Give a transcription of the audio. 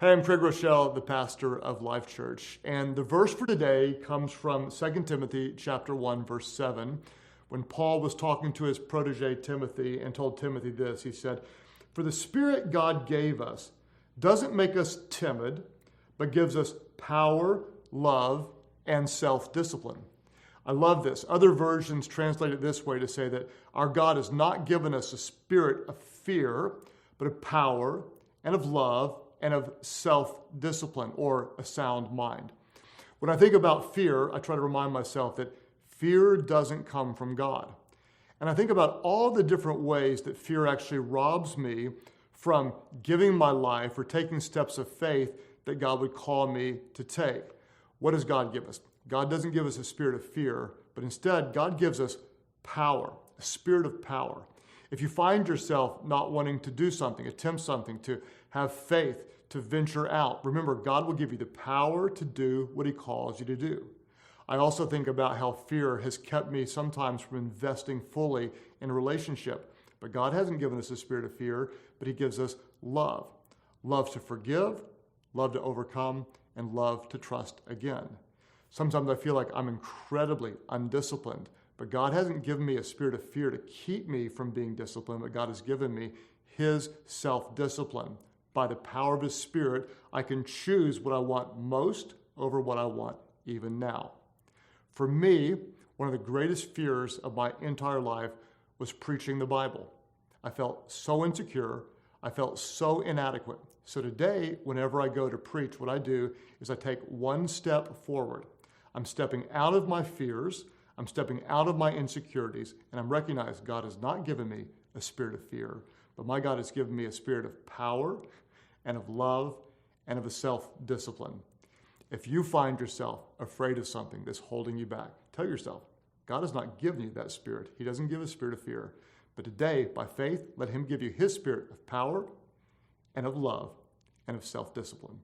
Hey, I'm Groeschel, the pastor of Life Church, and the verse for today comes from 2 Timothy chapter 1, verse 7, when Paul was talking to his protege Timothy and told Timothy this. He said, "For the Spirit God gave us doesn't make us timid, but gives us power, love, and self-discipline." I love this. Other versions translate it this way to say that our God has not given us a spirit of fear, but of power and of love and of self-discipline, or a sound mind. When I think about fear, I try to remind myself that fear doesn't come from God. And I think about all the different ways that fear actually robs me from giving my life or taking steps of faith that God would call me to take. What does God give us? God doesn't give us a spirit of fear, but instead God gives us power, a spirit of power. If you find yourself not wanting to do something, attempt something, to have faith, to venture out, remember, God will give you the power to do what He calls you to do. I also think about how fear has kept me sometimes from investing fully in a relationship. But God hasn't given us a spirit of fear, but He gives us love. Love to forgive, love to overcome, and love to trust again. Sometimes I feel like I'm incredibly undisciplined, but God hasn't given me a spirit of fear to keep me from being disciplined, but God has given me His self-discipline. By the power of His Spirit, I can choose what I want most over what I want even now. For me, one of the greatest fears of my entire life was preaching the Bible. I felt so insecure. I felt so inadequate. So today, whenever I go to preach, what I do is I take one step forward. I'm stepping out of my fears. I'm stepping out of my insecurities, and I'm recognizing God has not given me a spirit of fear, but my God has given me a spirit of power and of love and of a self-discipline. If you find yourself afraid of something that's holding you back, tell yourself, God has not given you that spirit. He doesn't give a spirit of fear. But today, by faith, let Him give you His spirit of power and of love and of self-discipline.